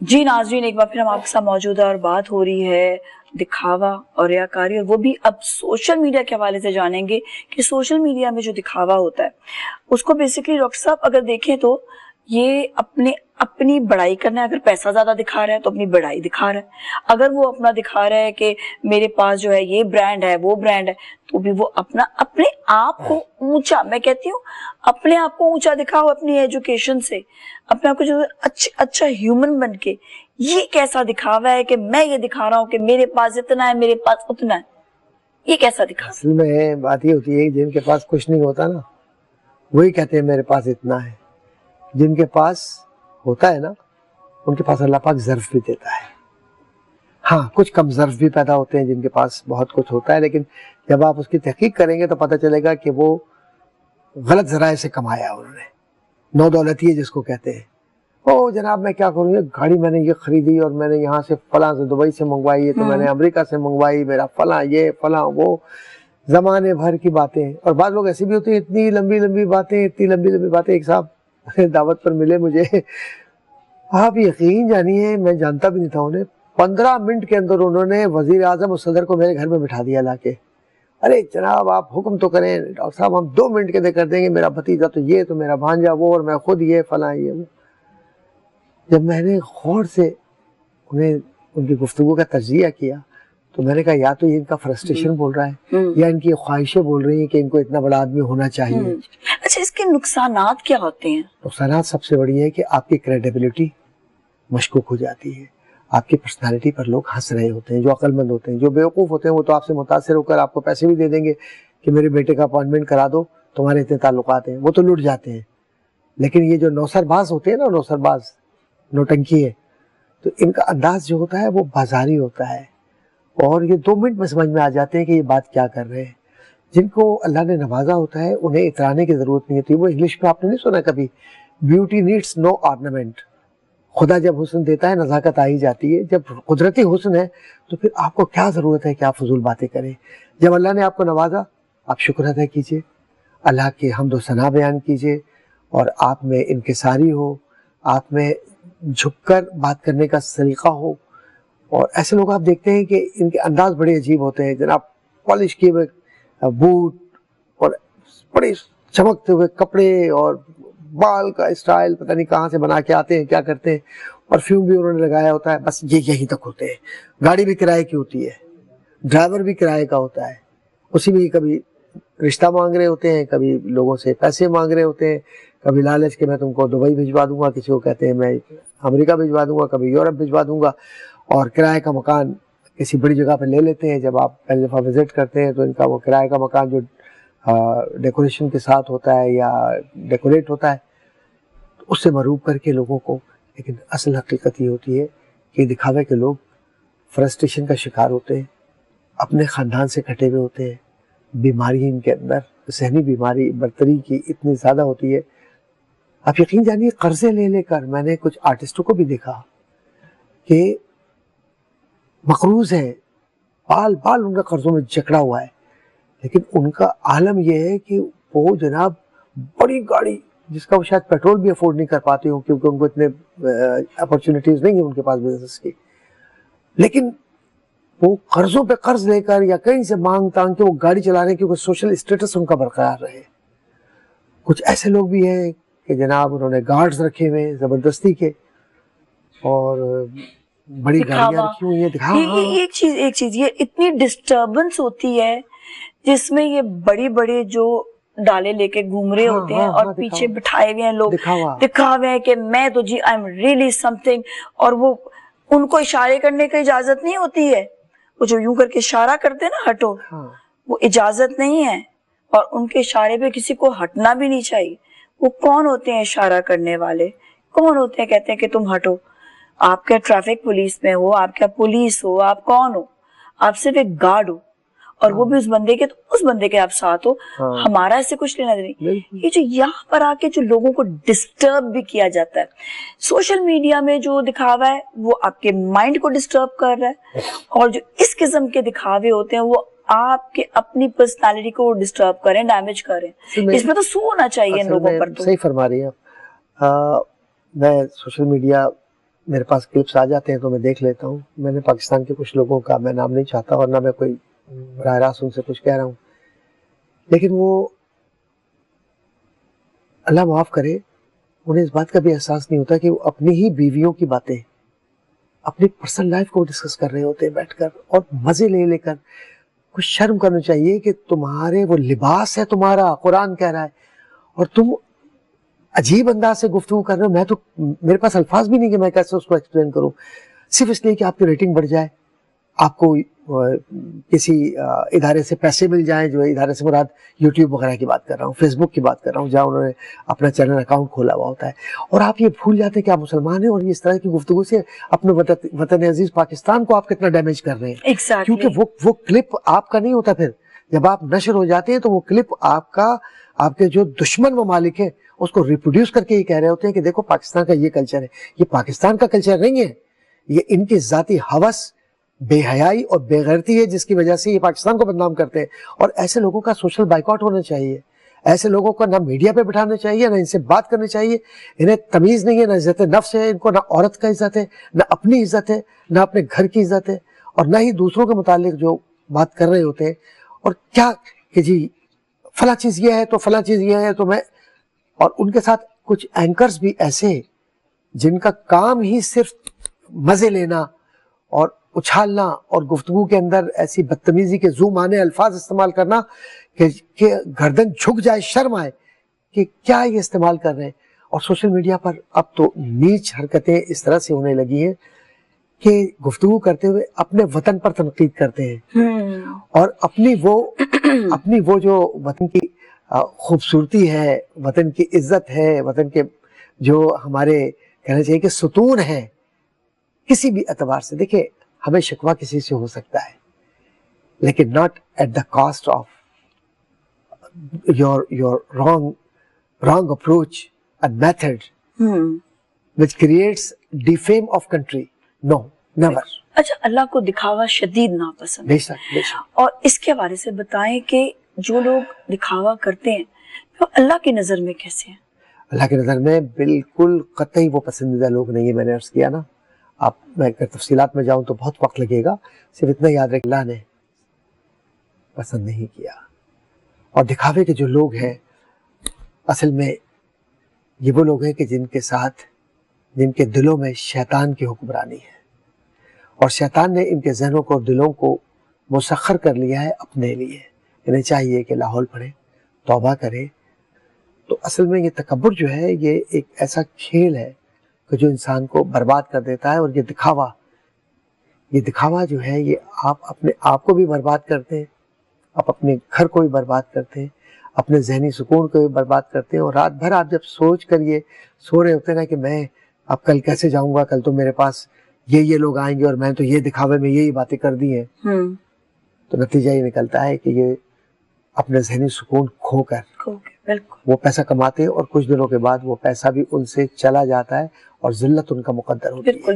जी नाज़रीन, एक बार फिर हम आपके साथ मौजूद है और बात हो रही है दिखावा और रियाकारी, और वो भी अब सोशल मीडिया के हवाले से जानेंगे कि सोशल मीडिया में जो दिखावा होता है उसको बेसिकली डॉक्टर साहब अगर देखें तो ये अपनी बड़ाई करना है। अगर पैसा ज्यादा दिखा रहा है तो अपनी बड़ाई दिखा रहा है, अगर वो अपना दिखा रहा है कि मेरे पास जो है ये ब्रांड है वो ब्रांड है, तो भी वो अपने आप को ऊंचा, मैं कहती हूँ अपने आप को ऊंचा दिखाओ अपनी एजुकेशन से, अपने आप को जो अच्छा ह्यूमन बन के। ये कैसा दिखावा है कि मैं ये दिखा रहा हूँ कि मेरे पास इतना है, मेरे पास उतना है, ये कैसा दिखावा? असल में बात ये होती है जिनके पास कुछ नहीं होता ना, वही कहते हैं मेरे पास इतना है। जिनके पास होता है ना, उनके पास अल्लाह पाक ज़र्फ भी देता है। हाँ, कुछ कम ज़र्फ भी पैदा होते हैं जिनके पास बहुत कुछ होता है, लेकिन जब आप उसकी तहकीक करेंगे तो पता चलेगा कि वो गलत ज़राए से कमाया उन्होंने, नौ दौलती जिसको कहते हैं। ओ जनाब मैं क्या करूँ, ये गाड़ी मैंने ये खरीदी और मैंने यहाँ से फलां से दुबई से मंगवाई है, तो मैंने अमेरिका से मंगवाई, मेरा फलां ये फलां वो, ज़माने भर की बातें। और बाद लोग ऐसी भी होती है, इतनी लंबी लंबी बातें। एक साहब दावत पर मिले मुझे, आप यकीन जानिए मैं जानता भी नहीं था उन्हें, 15 मिनट के अंदर उन्होंने वजीर आजम और सदर को मेरे घर में बिठा दिया लाके। अरे जनाब आप हुक्म तो करें, डॉक्टर साहब हम 2 मिनट के अंदर कर देंगे, मेरा भतीजा तो ये, तो मेरा भांजा वो, और मैं खुद ये फलां ये वो। जब मैंने गौर से उन्हें उनकी गुफ्तगू का तज्जिया किया तो मैंने कहा या तो ये इनका फ्रस्ट्रेशन बोल रहा है या इनकी ख्वाहिशें बोल रही हैं कि इनको इतना बड़ा आदमी होना चाहिए। अच्छा, इसके नुकसानात क्या होते हैं? नुकसानात सबसे बड़ी है कि आपकी क्रेडिबिलिटी मशकूक हो जाती है, आपकी पर्सनालिटी पर लोग हंस रहे होते हैं, जो अक्लमंद होते हैं। जो बेवकूफ़ होते हैं वो तो आपसे मुतासिर होकर आपको पैसे भी दे देंगे कि मेरे बेटे का अपॉइंटमेंट करा दो, तुम्हारे इतने ताल्लुकात हैं, वो तो लुट जाते हैं। लेकिन ये जो नौसरबाज होते हैं ना, नौसरबाज नौटंकी है, तो इनका अंदाज जो होता है वो बाजारी होता है, और ये 2 मिनट में समझ में आ जाते हैं कि ये बात क्या कर रहे हैं। जिनको अल्लाह ने नवाजा होता है उन्हें इतराने की ज़रूरत नहीं होती। वो इंग्लिश में आपने नहीं सुना कभी, ब्यूटी नीड्स नो ऑर्नामेंट। खुदा जब हुस्न देता है नज़ाकत आ ही जाती है। जब कुदरती हुस्न है तो फिर आपको क्या ज़रूरत है कि आप फजूल बातें करें। जब अल्लाह ने आपको नवाजा, आप शुक्र अदा कीजिए, अल्लाह के हम्द व सना बयान कीजिए, और आप में इनकिसारी हो, आप में झुककर बात करने का सलीका हो। और ऐसे लोग आप देखते हैं कि इनके अंदाज बड़े अजीब होते हैं जनाब, पॉलिश किए हुए बूट और बड़े चमकते हुए कपड़े, और बाल का स्टाइल पता नहीं कहाँ से बना के आते हैं, क्या करते हैं, परफ्यूम भी उन्होंने लगाया होता है, बस ये यहीं तक होते हैं। गाड़ी भी किराए की होती है, ड्राइवर भी किराए का होता है, उसी में कभी रिश्ता मांग रहे होते हैं, कभी लोगों से पैसे मांग रहे होते हैं, कभी लालच के मैं तुमको दुबई भिजवा दूंगा, किसी को कहते हैं मैं अमेरिका भिजवा दूंगा, कभी यूरोप भिजवा दूंगा, और किराए का मकान किसी बड़ी जगह पे ले लेते हैं। जब आप पहली दफ़ा विज़िट करते हैं तो इनका वो किराए का मकान जो डेकोरेशन के साथ होता है या डेकोरेट होता है, तो उससे मरूब करके लोगों को। लेकिन असल हकीकत ये होती है कि दिखावे के लोग फ्रस्ट्रेशन का शिकार होते हैं, अपने ख़ानदान से कटे हुए होते हैं, बीमारी इनके अंदर, ज़हनी बीमारी बर्तरी की इतनी ज़्यादा होती है। आप यकीन जानिए कर्ज़े ले लेकर, मैंने कुछ आर्टिस्टों को भी देखा कि मकरूज़ है, बाल बाल उनका कर्ज़ों में जकड़ा हुआ है, लेकिन उनका आलम यह है कि वो जनाब बड़ी गाड़ी जिसका वो शायद पेट्रोल भी अफोर्ड नहीं कर पाते हो, क्योंकि उनको इतने अपॉर्चुनिटीज़ नहीं है उनके पास बिजनेस की, लेकिन वो कर्ज़ों पे कर्ज लेकर या कहीं से मांग तांग के वो गाड़ी चला रहे हैं क्योंकि सोशल स्टेटस उनका बरकरार रहे। कुछ ऐसे लोग भी हैं कि जनाब उन्होंने गार्ड्स रखे हुए हैं ज़बरदस्ती के, और बड़ी गाड़ियां रखी हुई हैं। एक चीज ये इतनी डिस्टर्बेंस होती है जिसमें ये बड़ी बड़ी जो डाले लेके घूम रहे होते हैं, और पीछे बिठाए हुए हैं लोग, दिखावे हैं कि मैं तो जी आई एम रियली समथिंग, और वो उनको इशारे करने की इजाजत नहीं होती है। वो जो यूं करके इशारा करते हैं ना, हटो, वो इजाजत नहीं है, और उनके इशारे पे किसी को हटना भी नहीं चाहिए। वो कौन होते हैं इशारा करने वाले, कौन होते हैं कहते हैं कि तुम हटो? आप क्या ट्रैफिक पुलिस में हो, आप क्या पुलिस हो, आप कौन हो? आप सिर्फ एक गार्ड हो, और वो भी उस बंदे के, तो उस बंदे के आप साथ हो। हमारा इससे कुछ लेना नहीं। ये जो यहाँ पर आके जो लोगों को डिस्टर्ब भी किया जाता है सोशल मीडिया में, जो दिखावा है वो आपके माइंड को डिस्टर्ब कर रहा है, और जो इस किस्म के दिखावे होते हैं वो आपके अपनी पर्सनालिटी को डिस्टर्ब करें, डैमेज करें। इसमें तो सू होना चाहिए इन लोगों पर। तो सही फरमा रही है आप। मैं सोशल मीडिया میرے پاس کلپس آ جاتے ہیں تو میں دیکھ لیتا ہوں. میں نے پاکستان کے کچھ لوگوں کا میں نام نہیں چاہتا اور نہ میں کوئی براہ راست ان سے کچھ کہہ رہا ہوں, لیکن وہ اللہ معاف کرے انہیں اس بات کا بھی احساس نہیں ہوتا کہ وہ اپنی ہی بیویوں کی باتیں, اپنی پرسنل لائف کو ڈسکس کر رہے ہوتے ہیں بیٹھ کر اور مزے لے لے کر. کچھ شرم کرنا چاہیے کہ تمہارے وہ لباس ہے تمہارا, قرآن کہہ رہا ہے, اور تم عجیب انداز سے گفتگو کر رہے ہو. میں تو میرے پاس الفاظ بھی نہیں کہ میں کیسے اس کو ایکسپلین کروں, صرف اس لیے کہ آپ کی ریٹنگ بڑھ جائے, آپ کو کسی ادارے سے پیسے مل جائیں, جو ادارے سے مراد یوٹیوب وغیرہ کی بات کر رہا ہوں, فیس بک کی بات کر رہا ہوں, جہاں انہوں نے اپنا چینل اکاؤنٹ کھولا ہوا ہوتا ہے, اور آپ یہ بھول جاتے ہیں کہ آپ مسلمان ہیں, اور اس طرح کی گفتگو سے اپنے وطن عزیز پاکستان کو آپ کتنا ڈیمیج کر رہے ہیں. کیونکہ وہ کلپ آپ کا نہیں ہوتا. پھر جب آپ نشر ہو جاتے ہیں تو وہ کلپ آپ کے جو دشمن ممالک ہیں اس کو ریپروڈیوس کر کے یہ کہہ رہے ہوتے ہیں کہ دیکھو پاکستان کا یہ کلچر ہے. یہ پاکستان کا کلچر نہیں ہے, یہ ان کی ذاتی ہوس, بے حیائی اور بے غیرتی ہے جس کی وجہ سے یہ پاکستان کو بدنام کرتے ہیں. اور ایسے لوگوں کا سوشل بائیکاٹ ہونا چاہیے. ایسے لوگوں کو نہ میڈیا پہ بٹھانا چاہیے, نہ ان سے بات کرنی چاہیے. انہیں تمیز نہیں ہے, نہ عزت نفس ہے ان کو, نہ عورت کا عزت ہے, نہ اپنی عزت ہے, نہ اپنے گھر کی عزت ہے, اور نہ ہی دوسروں کے متعلق جو بات کر رہے ہوتے ہیں. اور کیا کہ جی فلاں چیز یہ ہے تو فلاں چیز یہ ہے تو میں, اور ان کے ساتھ کچھ اینکرز بھی ایسے جن کا کام ہی صرف مزے لینا اور اچھالنا اور گفتگو کے اندر ایسی بدتمیزی کے زو مانے الفاظ استعمال کرنا کہ گردن جھک جائے, شرم آئے کہ کیا یہ استعمال کر رہے ہیں. اور سوشل میڈیا پر اب تو نیچ حرکتیں اس طرح سے ہونے لگی ہیں کہ گفتگو کرتے ہوئے اپنے وطن پر تنقید کرتے ہیں, اور اپنی وہ جو وطن کی خوبصورتی ہے, وطن کی عزت ہے, وطن کے جو ہمارے کہنا چاہیے کہ ستون ہے کسی بھی اعتبار سے. دیکھیں ہمیں شکوہ کسی سے ہو سکتا ہے, لیکن not at the cost of your wrong approach and method which creates defame of country. No, never. اچھا, اللہ کو دکھاوا شدید ناپسند ہے, اور اس کے بارے سے بتائیں کہ جو لوگ دکھاوا کرتے ہیں وہ اللہ کی نظر میں کیسے ہیں؟ اللہ کی نظر میں بالکل قطعی وہ پسندیدہ لوگ نہیں ہے. میں نے عرض کیا نا, میں اگر تفصیلات میں جاؤں تو بہت وقت لگے گا. صرف اتنا یاد رکھ, اللہ نے پسند نہیں کیا. اور دکھاوے کے جو لوگ ہیں اصل میں یہ وہ لوگ ہیں کہ جن کے دلوں میں شیطان کی حکمرانی ہے, اور شیطان نے ان کے ذہنوں کو اور دلوں کو مسخر کر لیا ہے اپنے لیے. انہیں چاہیے کہ لاہور پڑھے, توبہ کرے. تو اصل میں یہ تکبر جو ہے یہ ایک ایسا کھیل ہے کہ جو انسان کو برباد کر دیتا ہے. اور یہ دکھاوا جو ہے یہ آپ اپنے آپ کو بھی برباد کرتے ہیں, آپ اپنے گھر کو بھی برباد کرتے ہیں, اپنے ذہنی سکون کو بھی برباد کرتے ہیں. اور رات بھر آپ جب سوچ کر یہ سو رہے ہوتے ہیں نا کہ میں اب کل کیسے جاؤں گا, کل تو میرے پاس یہ لوگ آئیں گے اور میں تو یہ دکھاوے میں یہی باتیں کر دی ہیں, تو نتیجہ یہ نکلتا ہے کہ یہ اپنے ذہنی سکون کھو کر وہ پیسہ کماتے ہیں, اور کچھ دنوں کے بعد وہ پیسہ بھی ان سے چلا جاتا ہے اور ذلت ان کا مقدر ہوتی ہے.